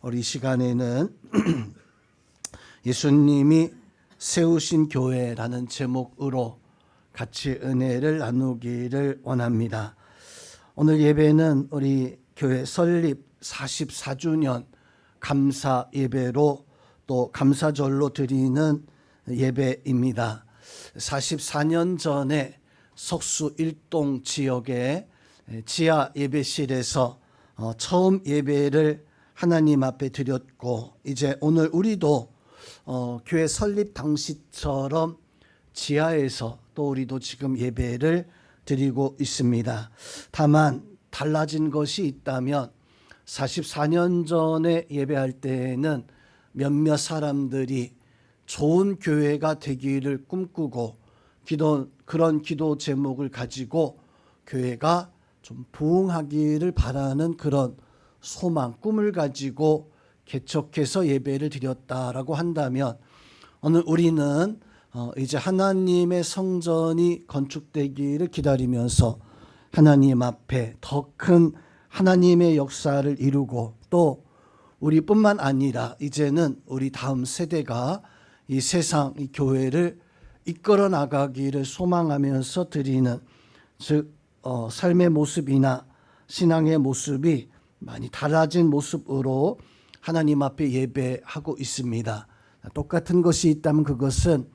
우리 시간에는 예수님이 세우신 교회라는 제목으로 같이 은혜를 나누기를 원합니다. 오늘 예배는 우리 교회 설립 44주년 감사 예배로 또 감사절로 드리는 예배입니다. 44년 전에 석수 일동 지역의 지하 예배실에서 처음 예배를 하나님 앞에 드렸고, 이제 오늘 우리도 교회 설립 당시처럼 지하에서 또 우리도 지금 예배를 드리고 있습니다. 다만 달라진 것이 있다면 44년 전에 예배할 때에는 몇몇 사람들이 좋은 교회가 되기를 꿈꾸고 그런 기도 제목을 가지고 교회가 좀 부흥하기를 바라는 그런 소망, 꿈을 가지고 개척해서 예배를 드렸다라고 한다면, 오늘 우리는 이제 하나님의 성전이 건축되기를 기다리면서 하나님 앞에 더 큰 하나님의 역사를 이루고, 또 우리뿐만 아니라 이제는 우리 다음 세대가 이 세상, 이 교회를 이끌어 나가기를 소망하면서 드리는, 즉 삶의 모습이나 신앙의 모습이 많이 달라진 모습으로 하나님 앞에 예배하고 있습니다. 똑같은 것이 있다면 그것은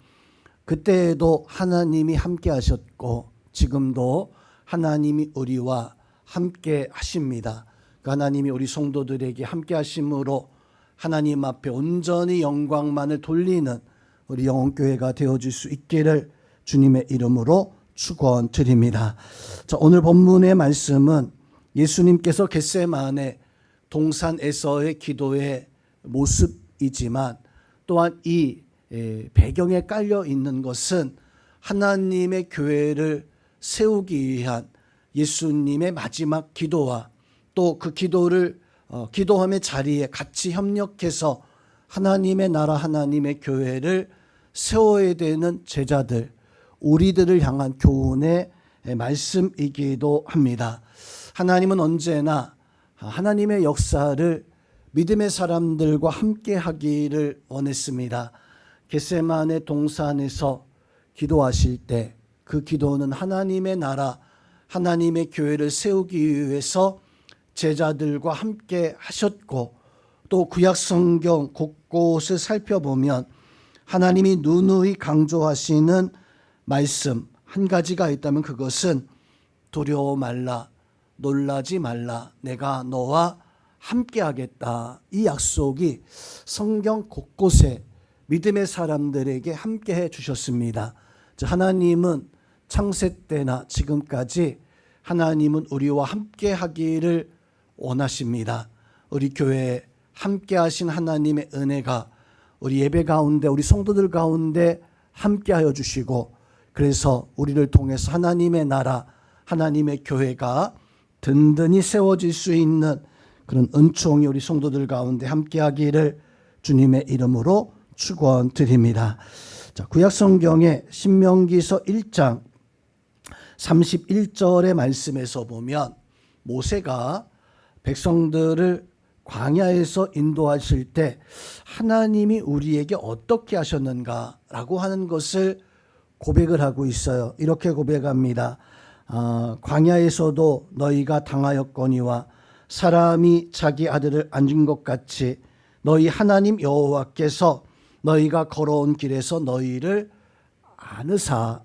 그때에도 하나님이 함께 하셨고 지금도 하나님이 우리와 함께 하십니다. 그 하나님이 우리 성도들에게 함께 하심으로 하나님 앞에 온전히 영광만을 돌리는 우리 영혼교회가 되어줄 수 있기를 주님의 이름으로 축원드립니다. 자, 오늘 본문의 말씀은 예수님께서 겟세마네 동산에서의 기도의 모습이지만, 또한 이 배경에 깔려 있는 것은 하나님의 교회를 세우기 위한 예수님의 마지막 기도와 또 그 기도를 기도함의 자리에 같이 협력해서 하나님의 나라, 하나님의 교회를 세워야 되는 제자들, 우리들을 향한 교훈의 말씀이기도 합니다. 하나님은 언제나 하나님의 역사를 믿음의 사람들과 함께 하기를 원했습니다. 겟세마네 동산에서 기도하실 때 그 기도는 하나님의 나라, 하나님의 교회를 세우기 위해서 제자들과 함께 하셨고, 또 구약 성경 곳곳을 살펴보면 하나님이 누누이 강조하시는 말씀 한 가지가 있다면 그것은 두려워 말라, 놀라지 말라, 내가 너와 함께 하겠다. 이 약속이 성경 곳곳에 믿음의 사람들에게 함께 해 주셨습니다. 하나님은 창세 때나 지금까지 하나님은 우리와 함께 하기를 원하십니다. 우리 교회에 함께 하신 하나님의 은혜가 우리 예배 가운데, 우리 성도들 가운데 함께 하여 주시고, 그래서 우리를 통해서 하나님의 나라, 하나님의 교회가 든든히 세워질 수 있는 그런 은총이 우리 성도들 가운데 함께 하기를 주님의 이름으로 축원드립니다. 자, 구약 성경의 신명기서 1장 31절의 말씀에서 보면 모세가 백성들을 광야에서 인도하실 때 하나님이 우리에게 어떻게 하셨는가라고 하는 것을 고백을 하고 있어요. 이렇게 고백합니다. 광야에서도 너희가 당하였거니와 사람이 자기 아들을 안준 것 같이 너희 하나님 여호와께서 너희가 걸어온 길에서 너희를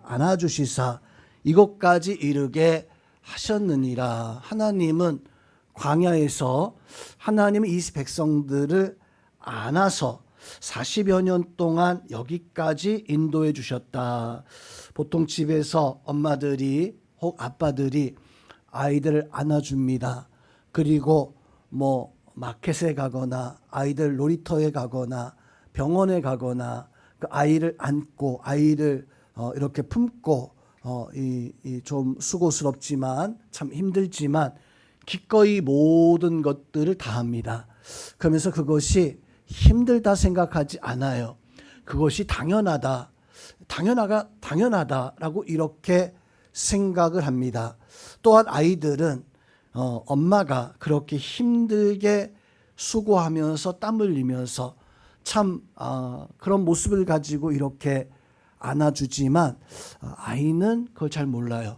안아주시사 이곳까지 이르게 하셨느니라. 하나님은 광야에서 하나님은 이 백성들을 안아서 40여 년 동안 여기까지 인도해 주셨다. 보통 집에서 엄마들이 혹 아빠들이 아이들을 안아줍니다. 그리고 마켓에 가거나 아이들 놀이터에 가거나 병원에 가거나 그 아이를 안고 아이를 이렇게 품고 좀 수고스럽지만 참 힘들지만 기꺼이 모든 것들을 다 합니다. 그러면서 그것이 힘들다 생각하지 않아요. 그것이 당연하다라고 이렇게 생각을 합니다. 또한 아이들은 엄마가 그렇게 힘들게 수고하면서 땀 흘리면서 참 그런 모습을 가지고 이렇게 안아주지만 아이는 그걸 잘 몰라요.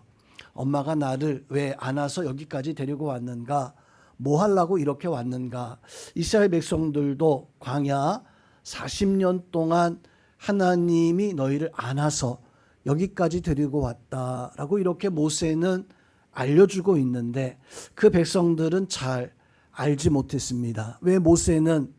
엄마가 나를 왜 안아서 여기까지 데리고 왔는가, 뭐 하려고 이렇게 왔는가. 이스라엘 백성들도 광야 40년 동안 하나님이 너희를 안아서 여기까지 데리고 왔다라고 이렇게 모세는 알려주고 있는데 그 백성들은 잘 알지 못했습니다. 왜 모세는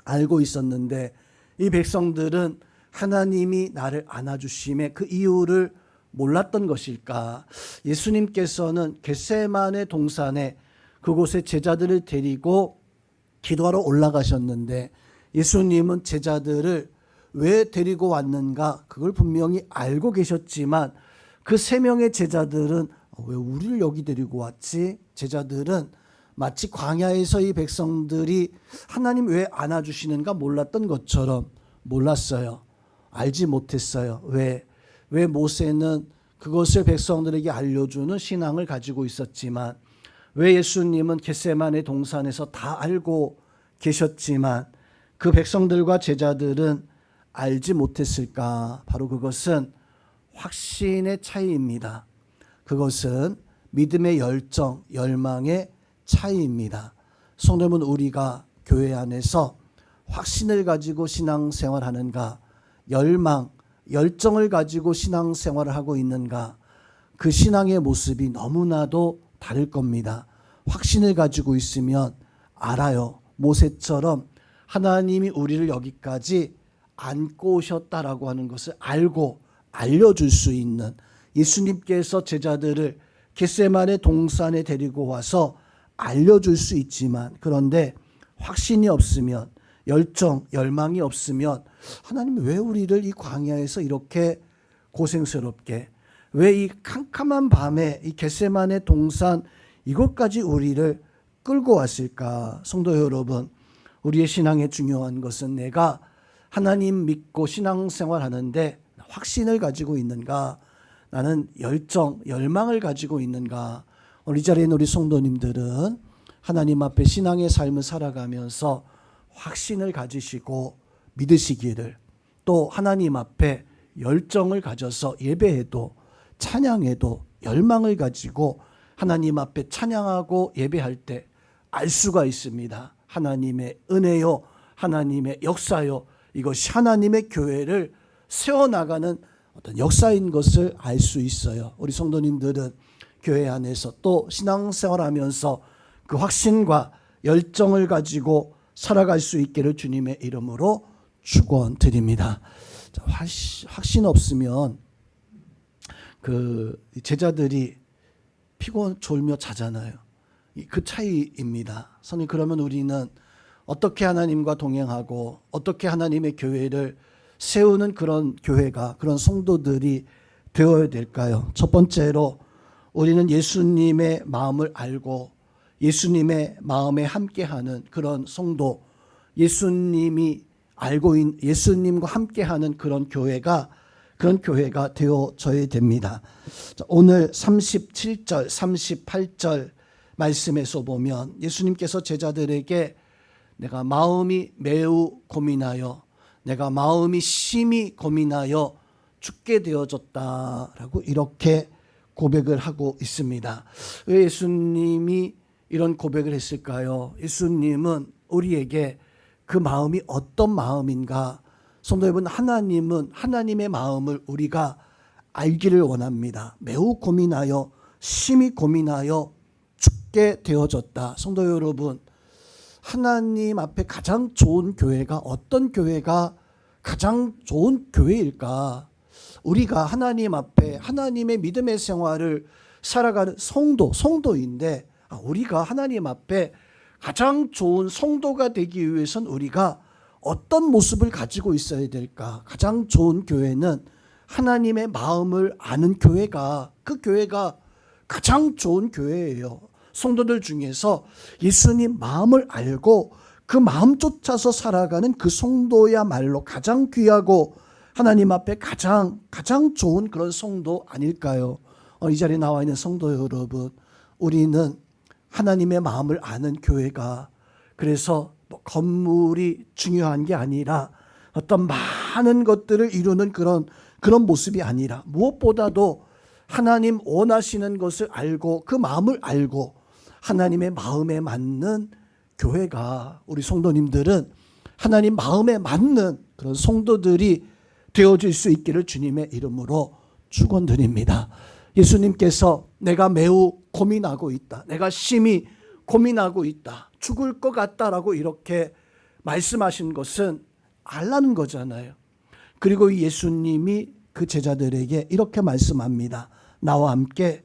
알고 있었는데 이 백성들은 하나님이 나를 안아주심에 그 이유를 몰랐던 것일까? 예수님께서는 겟세마네 동산에 그곳에 제자들을 데리고 기도하러 올라가셨는데 예수님은 제자들을 왜 데리고 왔는가 그걸 분명히 알고 계셨지만 그 3명의 제자들은 왜 우리를 여기 데리고 왔지? 제자들은 마치 광야에서 이 백성들이 하나님 왜 안아주시는가 몰랐던 것처럼 몰랐어요. 알지 못했어요. 왜 모세는 그것을 백성들에게 알려주는 신앙을 가지고 있었지만 왜 예수님은 겟세마네 동산에서 다 알고 계셨지만 그 백성들과 제자들은 알지 못했을까? 바로 그것은 확신의 차이입니다. 그것은 믿음의 열정, 열망의 차이입니다. 성도님은 우리가 교회 안에서 확신을 가지고 신앙생활하는가, 열망, 열정을 가지고 신앙생활을 하고 있는가, 그 신앙의 모습이 너무나도 다를 겁니다. 확신을 가지고 있으면 알아요. 모세처럼 하나님이 우리를 여기까지 안고 오셨다라고 하는 것을 알고 알려줄 수 있는, 예수님께서 제자들을 겟세마네 동산에 데리고 와서 알려줄 수 있지만 그런데 확신이 없으면, 열정, 열망이 없으면 하나님 왜 우리를 이 광야에서 이렇게 고생스럽게, 왜 이 캄캄한 밤에 이 겟세마네 동산 이곳까지 우리를 끌고 왔을까? 성도 여러분, 우리의 신앙에 중요한 것은 내가 하나님 믿고 신앙생활하는데 확신을 가지고 있는가? 나는 열정, 열망을 가지고 있는가? 오늘 이 자리에 있는 우리 성도님들은 하나님 앞에 신앙의 삶을 살아가면서 확신을 가지시고 믿으시기를, 또 하나님 앞에 열정을 가져서 예배해도 찬양해도 열망을 가지고 하나님 앞에 찬양하고 예배할 때 알 수가 있습니다. 하나님의 은혜요, 하나님의 역사요, 이것이 하나님의 교회를 세워나가는 어떤 역사인 것을 알 수 있어요. 우리 성도님들은 교회 안에서 또 신앙생활하면서 그 확신과 열정을 가지고 살아갈 수 있기를 주님의 이름으로 축원드립니다. 확신 없으면 그 제자들이 피곤 졸며 자잖아요. 그 차이입니다. 선생님, 그러면 우리는 어떻게 하나님과 동행하고 어떻게 하나님의 교회를 세우는 그런 교회가, 그런 성도들이 되어야 될까요? 첫 번째로 우리는 예수님의 마음을 알고 예수님의 마음에 함께하는 그런 성도, 예수님이 알고 있는, 예수님과 함께하는 그런 교회가 되어져야 됩니다. 오늘 37절, 38절 말씀에서 보면 예수님께서 제자들에게 내가 마음이 매우 고민하여, 내가 마음이 심히 고민하여 죽게 되어졌다라고 이렇게 고백을 하고 있습니다. 왜 예수님이 이런 고백을 했을까요? 예수님은 우리에게 그 마음이 어떤 마음인가, 성도 여러분, 하나님은 하나님의 마음을 우리가 알기를 원합니다. 매우 고민하여, 심히 고민하여 죽게 되어졌다. 성도 여러분, 하나님 앞에 가장 좋은 교회가, 어떤 교회가 가장 좋은 교회일까? 우리가 하나님 앞에 하나님의 믿음의 생활을 살아가는 성도인데, 우리가 하나님 앞에 가장 좋은 성도가 되기 위해서는 우리가 어떤 모습을 가지고 있어야 될까? 가장 좋은 교회는 하나님의 마음을 아는 교회가, 그 교회가 가장 좋은 교회예요. 성도들 중에서 예수님 마음을 알고 그 마음 쫓아서 살아가는 그 성도야말로 가장 귀하고 하나님 앞에 가장 좋은 그런 성도 아닐까요? 이 자리에 나와 있는 성도 여러분, 우리는 하나님의 마음을 아는 교회가, 그래서 뭐 건물이 중요한 게 아니라 어떤 많은 것들을 이루는 그런 모습이 아니라 무엇보다도 하나님 원하시는 것을 알고 그 마음을 알고 하나님의 마음에 맞는 교회가, 우리 성도님들은 하나님 마음에 맞는 그런 성도들이 되어질 수 있기를 주님의 이름으로 축원드립니다. 예수님께서 내가 매우 고민하고 있다, 내가 심히 고민하고 있다, 죽을 것 같다라고 이렇게 말씀하신 것은 알라는 거잖아요. 그리고 예수님이 그 제자들에게 이렇게 말씀합니다. 나와 함께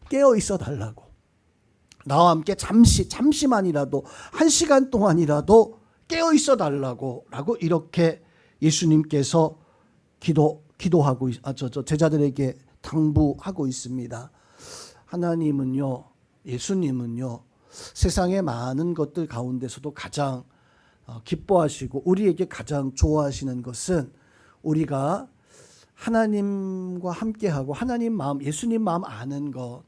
깨어 있어 달라고. 나와 함께 잠시만이라도 1시간 동안이라도 깨어 있어 달라고 라고 이렇게 예수님께서 기도하고 제자들에게 당부하고 있습니다. 하나님은요, 예수님은요, 세상의 많은 것들 가운데서도 가장 기뻐하시고 우리에게 가장 좋아하시는 것은 우리가 하나님과 함께하고 하나님 마음, 예수님 마음 아는 것,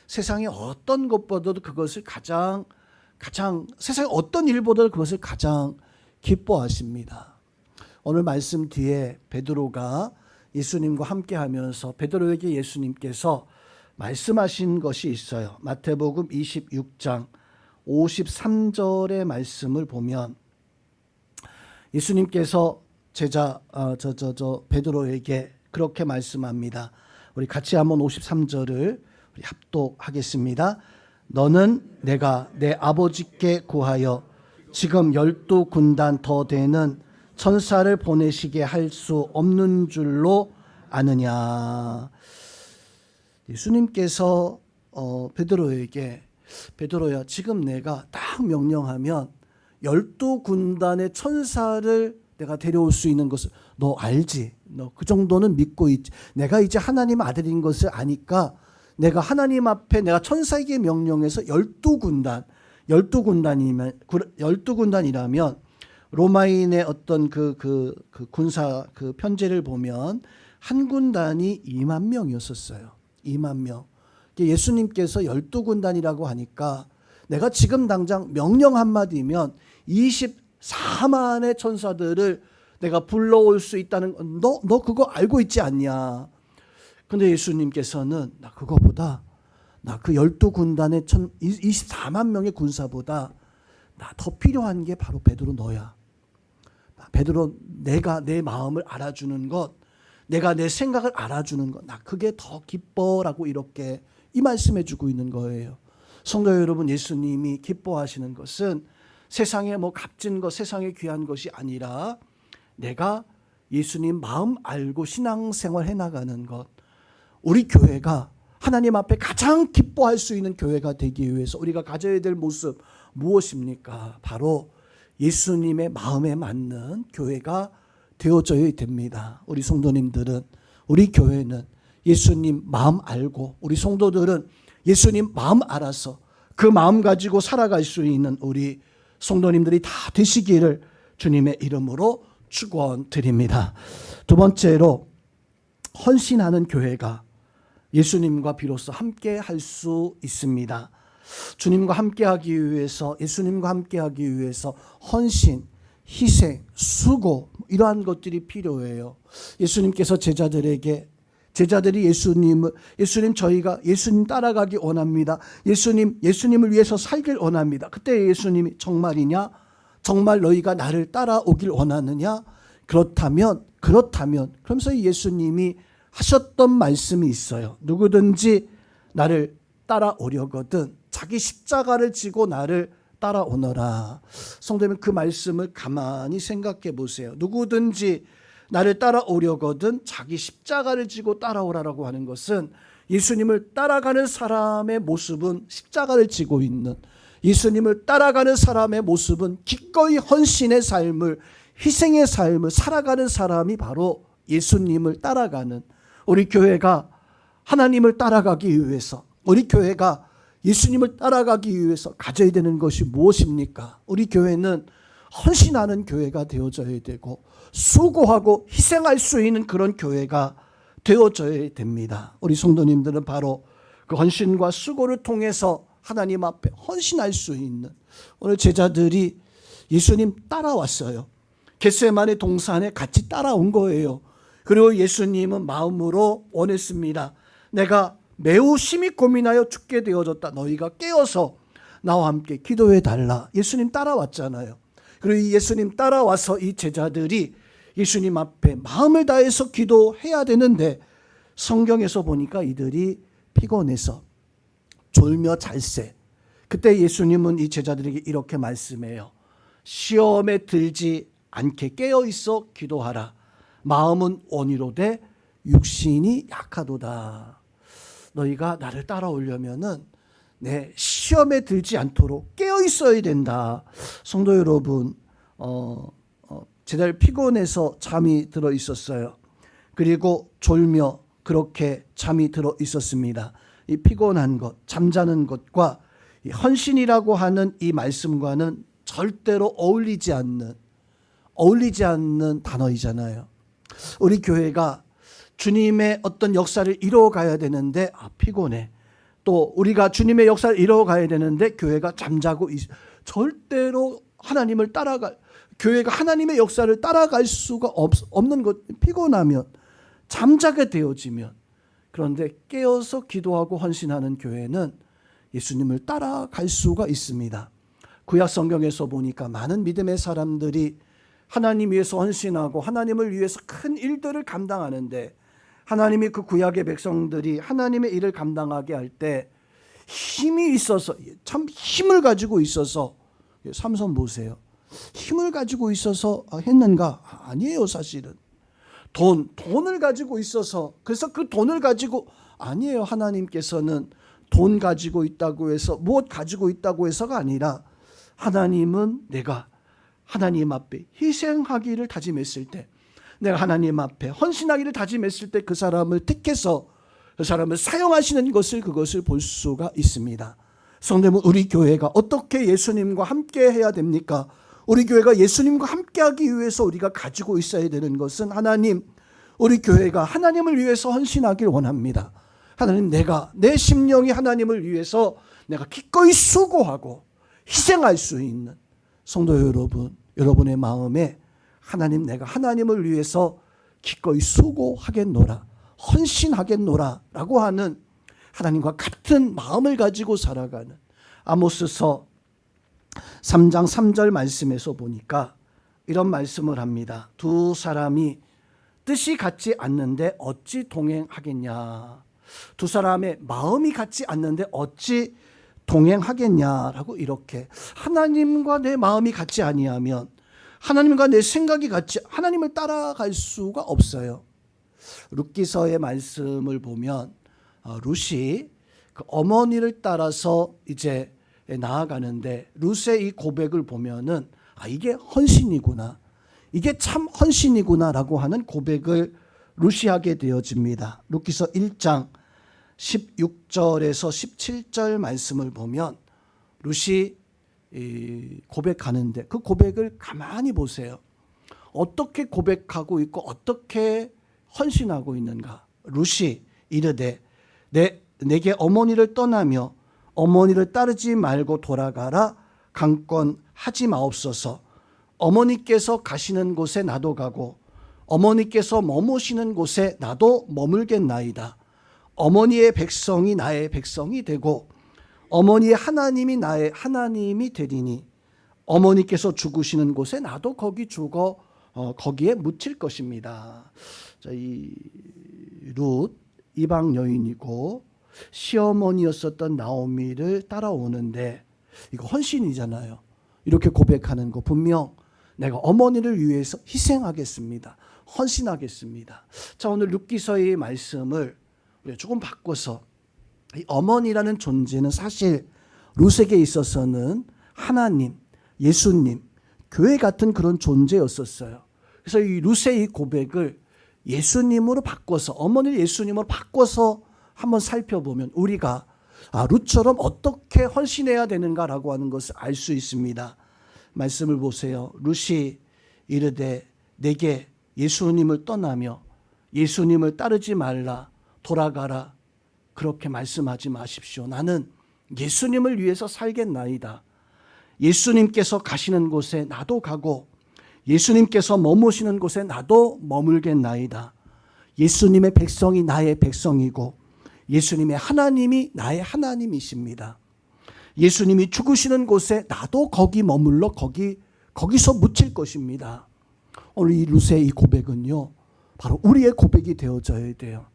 세상의 어떤 것보다도 그것을 가장 세상의 어떤 일보다도 그것을 가장 기뻐하십니다. 오늘 말씀 뒤에 베드로가 예수님과 함께하면서 베드로에게 예수님께서 말씀하신 것이 있어요. 마태복음 26장 53절의 말씀을 보면 예수님께서 베드로에게 그렇게 말씀합니다. 우리 같이 한번 53절을 우리 합독하겠습니다. 너는 내가 내 아버지께 구하여 지금 12군단 더 되는 천사를 보내시게 할 수 없는 줄로 아느냐. 예수님께서 베드로에게, 베드로야, 지금 내가 딱 명령하면 12군단의 천사를 내가 데려올 수 있는 것을 너 알지? 너 그 정도는 믿고 있지? 내가 이제 하나님 아들인 것을 아니까 내가 하나님 앞에 내가 천사에게 명령해서 12군단이라면 로마인의 어떤 그 군사 그 편제를 보면 한 군단이 2만 명이었었어요. 2만 명. 예수님께서 12군단이라고 하니까 내가 지금 당장 명령 한마디면 24만의 천사들을 내가 불러올 수 있다는 너 그거 알고 있지 않냐. 근데 예수님께서는 나 그거보다 나 그 12군단의 24만 명의 군사보다 나 더 필요한 게 바로 베드로 너야. 베드로, 내가 내 마음을 알아주는 것, 내가 내 생각을 알아주는 것, 나 그게 더 기뻐라고 이렇게 이 말씀해 주고 있는 거예요. 성도 여러분, 예수님이 기뻐하시는 것은 세상에 뭐 값진 것, 세상에 귀한 것이 아니라 내가 예수님 마음 알고 신앙생활 해나가는 것, 우리 교회가 하나님 앞에 가장 기뻐할 수 있는 교회가 되기 위해서 우리가 가져야 될 모습 무엇입니까? 바로 예수님의 마음에 맞는 교회가 되어져야 됩니다. 우리 성도님들은, 우리 교회는 예수님 마음 알고, 우리 성도들은 예수님 마음 알아서 그 마음 가지고 살아갈 수 있는 우리 성도님들이 다 되시기를 주님의 이름으로 축원드립니다. 두 번째로, 헌신하는 교회가 예수님과 비로소 함께 할 수 있습니다. 주님과 함께하기 위해서, 예수님과 함께하기 위해서 헌신, 희생, 수고, 이러한 것들이 필요해요. 예수님께서 제자들이 예수님 저희가 예수님 따라가기 원합니다. 예수님을 위해서 살길 원합니다. 그때 예수님이 정말이냐? 정말 너희가 나를 따라오길 원하느냐? 그렇다면 그러면서 예수님이 하셨던 말씀이 있어요. 누구든지 나를 따라오려거든 자기 십자가를 지고 나를 따라오너라. 성도님, 그 말씀을 가만히 생각해 보세요. 누구든지 나를 따라오려거든 자기 십자가를 지고 따라오라라고 하는 것은 예수님을 따라가는 사람의 모습은 십자가를 지고 있는, 예수님을 따라가는 사람의 모습은 기꺼이 헌신의 삶을, 희생의 삶을 살아가는 사람이 바로 예수님을 따라가는, 우리 교회가 하나님을 따라가기 위해서, 우리 교회가 예수님을 따라가기 위해서 가져야 되는 것이 무엇입니까? 우리 교회는 헌신하는 교회가 되어져야 되고 수고하고 희생할 수 있는 그런 교회가 되어져야 됩니다. 우리 성도님들은 바로 그 헌신과 수고를 통해서 하나님 앞에 헌신할 수 있는, 오늘 제자들이 예수님 따라왔어요. 겟세마네 동산에 같이 따라온 거예요. 그리고 예수님은 마음으로 원했습니다. 내가 매우 심히 고민하여 죽게 되어졌다. 너희가 깨어서 나와 함께 기도해 달라. 예수님 따라왔잖아요. 그리고 이 예수님 따라와서 이 제자들이 예수님 앞에 마음을 다해서 기도해야 되는데 성경에서 보니까 이들이 피곤해서 졸며 잘세. 그때 예수님은 이 제자들에게 이렇게 말씀해요. 시험에 들지 않게 깨어 있어 기도하라. 마음은 원이로되 육신이 약하도다. 너희가 나를 따라오려면은 내 시험에 들지 않도록 깨어 있어야 된다. 성도 여러분, 제자들 피곤해서 잠이 들어 있었어요. 그리고 졸며 그렇게 잠이 들어 있었습니다. 이 피곤한 것, 잠자는 것과 이 헌신이라고 하는 이 말씀과는 절대로 어울리지 않는 단어이잖아요. 우리 교회가 주님의 어떤 역사를 이루어가야 되는데 피곤해. 또 우리가 주님의 역사를 이루어가야 되는데 교회가 잠자고 절대로 하나님을 교회가 하나님의 역사를 따라갈 수가 없는 것. 피곤하면 잠자게 되어지면. 그런데 깨어서 기도하고 헌신하는 교회는 예수님을 따라갈 수가 있습니다. 구약 성경에서 보니까 많은 믿음의 사람들이 하나님 위해서 헌신하고 하나님을 위해서 큰 일들을 감당하는데 하나님이 그 구약의 백성들이 하나님의 일을 감당하게 할 때 힘이 있어서, 참 힘을 가지고 있어서, 삼손 보세요. 힘을 가지고 있어서 했는가? 아니에요, 사실은. 돈을 가지고 있어서, 그래서 그 돈을 가지고, 아니에요. 하나님께서는 돈 가지고 있다고 해서, 무엇 가지고 있다고 해서가 아니라 하나님은 내가 하나님 앞에 희생하기를 다짐했을 때, 내가 하나님 앞에 헌신하기를 다짐했을 때 그 사람을 택해서 그 사람을 사용하시는 그것을 볼 수가 있습니다. 성도님은 우리 교회가 어떻게 예수님과 함께 해야 됩니까? 우리 교회가 예수님과 함께하기 위해서 우리가 가지고 있어야 되는 것은 우리 교회가 하나님을 위해서 헌신하길 원합니다. 하나님, 내 심령이 하나님을 위해서 내가 기꺼이 수고하고 희생할 수 있는 성도 여러분, 여러분의 마음에 하나님, 내가 하나님을 위해서 기꺼이 수고하겠노라, 헌신하겠노라 라고 하는 하나님과 같은 마음을 가지고 살아가는 아모스서 3장 3절 말씀에서 보니까 이런 말씀을 합니다. 두 사람이 뜻이 같지 않는데 어찌 동행하겠냐. 두 사람의 마음이 같지 않는데 어찌 동행하겠냐라고 이렇게 하나님과 내 마음이 같지 아니하면 하나님과 내 생각이 같이 하나님을 따라갈 수가 없어요. 룻기서의 말씀을 보면 룻이 그 어머니를 따라서 이제 나아가는데 룻의 이 고백을 보면은 이게 헌신이구나. 이게 참 헌신이구나라고 하는 고백을 룻이 하게 되어집니다. 룻기서 1장 16절에서 17절 말씀을 보면 룻이 고백하는데 그 고백을 가만히 보세요. 어떻게 고백하고 있고 어떻게 헌신하고 있는가. 룻이 이르되 내게 어머니를 떠나며 어머니를 따르지 말고 돌아가라. 강권하지 마옵소서. 어머니께서 가시는 곳에 나도 가고 어머니께서 머무시는 곳에 나도 머물겠나이다. 어머니의 백성이 나의 백성이 되고 어머니의 하나님이 나의 하나님이 되리니 어머니께서 죽으시는 곳에 나도 거기 죽어 거기에 묻힐 것입니다. 자, 이 룻 이방 여인이고 시어머니였었던 나오미를 따라오는데 이거 헌신이잖아요. 이렇게 고백하는 거 분명 내가 어머니를 위해서 희생하겠습니다. 헌신하겠습니다. 자, 오늘 룻기서의 말씀을 조금 바꿔서 이 어머니라는 존재는 사실 룻에게 있어서는 하나님, 예수님, 교회 같은 그런 존재였었어요. 그래서 이 룻의 이 고백을 예수님으로 바꿔서 어머니를 예수님으로 바꿔서 한번 살펴보면 우리가 룻처럼 어떻게 헌신해야 되는가라고 하는 것을 알 수 있습니다. 말씀을 보세요. 룻이 이르되 내게 예수님을 떠나며 예수님을 따르지 말라 돌아가라 그렇게 말씀하지 마십시오. 나는 예수님을 위해서 살겠나이다. 예수님께서 가시는 곳에 나도 가고 예수님께서 머무시는 곳에 나도 머물겠나이다. 예수님의 백성이 나의 백성이고 예수님의 하나님이 나의 하나님이십니다. 예수님이 죽으시는 곳에 나도 거기 머물러 거기서 묻힐 것입니다. 오늘 이 루세의 이 고백은요, 바로 우리의 고백이 되어져야 돼요.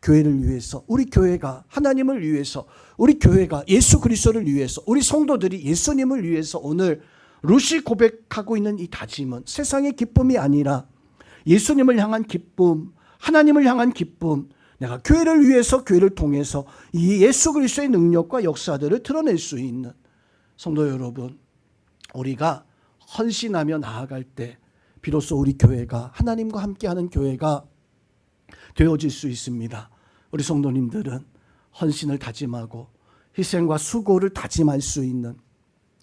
교회를 위해서, 우리 교회가 하나님을 위해서, 우리 교회가 예수 그리스도를 위해서, 우리 성도들이 예수님을 위해서 오늘 루시 고백하고 있는 이 다짐은 세상의 기쁨이 아니라 예수님을 향한 기쁨, 하나님을 향한 기쁨, 내가 교회를 위해서, 교회를 통해서 이 예수 그리스도의 능력과 역사들을 드러낼 수 있는 성도 여러분, 우리가 헌신하며 나아갈 때 비로소 우리 교회가 하나님과 함께하는 교회가 되어질 수 있습니다. 우리 성도님들은 헌신을 다짐하고 희생과 수고를 다짐할 수 있는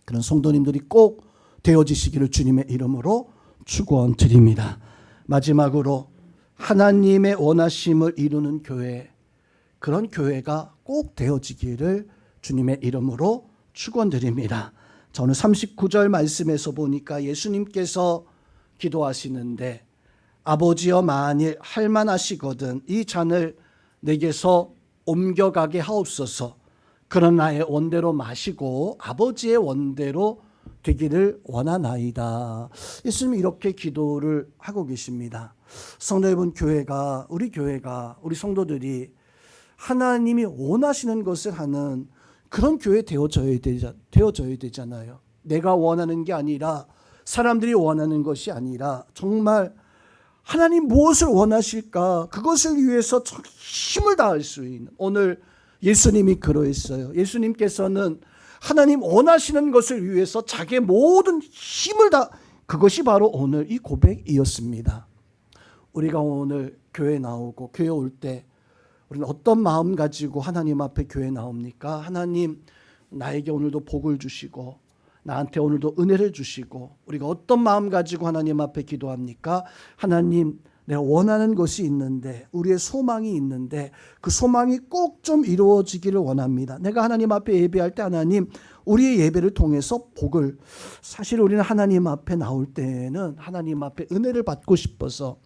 그런 성도님들이 꼭 되어지시기를 주님의 이름으로 축원드립니다. 마지막으로 하나님의 원하심을 이루는 교회, 그런 교회가 꼭 되어지기를 주님의 이름으로 축원드립니다. 저는 39절 말씀에서 보니까 예수님께서 기도하시는데 아버지여 만일 할만하시거든 이 잔을 내게서 옮겨가게 하옵소서. 그런 나의 원대로 마시고 아버지의 원대로 되기를 원하나이다. 예수님이 이렇게 기도를 하고 계십니다. 성도 여러분, 교회가, 우리 성도들이 하나님이 원하시는 것을 하는 그런 교회 되어져야 되잖아요. 내가 원하는 게 아니라, 사람들이 원하는 것이 아니라 정말 하나님 무엇을 원하실까, 그것을 위해서 힘을 다할 수 있는, 오늘 예수님이 그러했어요. 예수님께서는 하나님 원하시는 것을 위해서 자기의 모든 힘을 다, 그것이 바로 오늘 이 고백이었습니다. 우리가 오늘 교회 나오고 교회 올 때 우리는 어떤 마음 가지고 하나님 앞에 교회 나옵니까? 하나님 나에게 오늘도 복을 주시고 나한테 오늘도 은혜를 주시고, 우리가 어떤 마음 가지고 하나님 앞에 기도합니까? 하나님, 내가 원하는 것이 있는데, 우리의 소망이 있는데 그 소망이 꼭 좀 이루어지기를 원합니다. 내가 하나님 앞에 예배할 때 하나님, 우리의 예배를 통해서 복을, 사실 우리는 하나님 앞에 나올 때는 하나님 앞에 은혜를 받고 싶어서,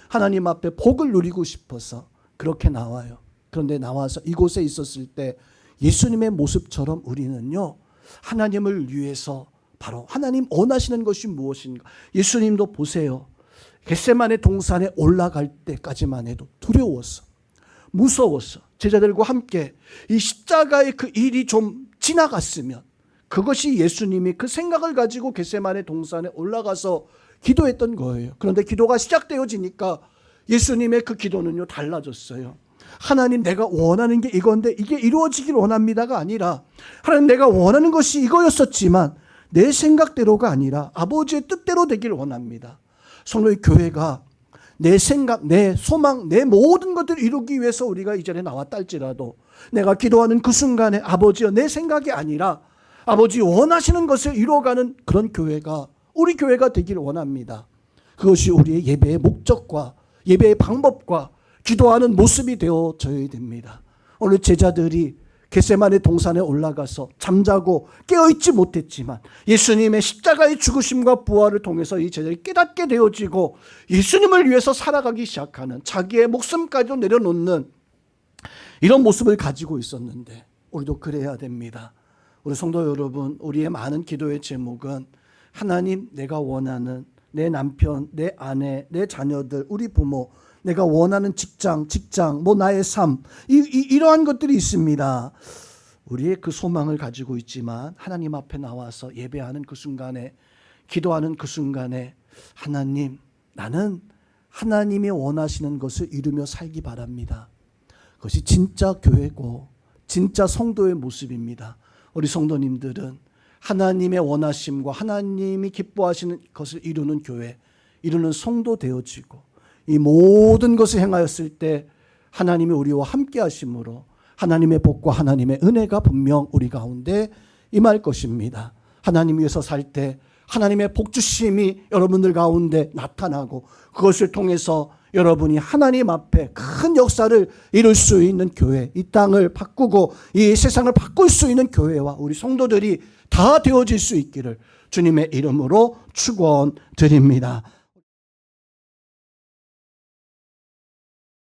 하나님 앞에 복을 누리고 싶어서 그렇게 나와요. 그런데 나와서 이곳에 있었을 때 예수님의 모습처럼 우리는요, 하나님을 위해서 바로 하나님 원하시는 것이 무엇인가. 예수님도 보세요. 겟세마네 동산에 올라갈 때까지만 해도 두려웠어, 무서웠어. 제자들과 함께 이 십자가의 그 일이 좀 지나갔으면, 그것이 예수님이 그 생각을 가지고 겟세마네 동산에 올라가서 기도했던 거예요. 그런데 기도가 시작되어지니까 예수님의 그 기도는요 달라졌어요. 하나님, 내가 원하는 게 이건데 이게 이루어지길 원합니다가 아니라, 하나님 내가 원하는 것이 이거였었지만 내 생각대로가 아니라 아버지의 뜻대로 되길 원합니다. 성도의 교회가 내 생각, 내 소망, 내 모든 것들을 이루기 위해서 우리가 이 자리에 나왔다 할지라도 내가 기도하는 그 순간에 아버지여, 내 생각이 아니라 아버지 원하시는 것을 이루어가는 그런 교회가, 우리 교회가 되길 원합니다. 그것이 우리의 예배의 목적과 예배의 방법과 기도하는 모습이 되어져야 됩니다. 오늘 제자들이 겟세마네 동산에 올라가서 잠자고 깨어있지 못했지만 예수님의 십자가의 죽으심과 부활을 통해서 이 제자들이 깨닫게 되어지고 예수님을 위해서 살아가기 시작하는, 자기의 목숨까지도 내려놓는 이런 모습을 가지고 있었는데, 우리도 그래야 됩니다. 우리 성도 여러분, 우리의 많은 기도의 제목은 하나님, 내가 원하는 내 남편, 내 아내, 내 자녀들, 우리 부모, 내가 원하는 직장, 뭐 나의 삶, 이러한 것들이 있습니다. 우리의 그 소망을 가지고 있지만 하나님 앞에 나와서 예배하는 그 순간에, 기도하는 그 순간에 하나님, 나는 하나님이 원하시는 것을 이루며 살기 바랍니다. 그것이 진짜 교회고 진짜 성도의 모습입니다. 우리 성도님들은 하나님의 원하심과 하나님이 기뻐하시는 것을 이루는 교회, 이루는 성도 되어지고, 이 모든 것을 행하였을 때 하나님이 우리와 함께 하심으로 하나님의 복과 하나님의 은혜가 분명 우리 가운데 임할 것입니다. 하나님 위해서 살 때 하나님의 복주심이 여러분들 가운데 나타나고, 그것을 통해서 여러분이 하나님 앞에 큰 역사를 이룰 수 있는 교회, 이 땅을 바꾸고 이 세상을 바꿀 수 있는 교회와 우리 성도들이 다 되어질 수 있기를 주님의 이름으로 축원드립니다.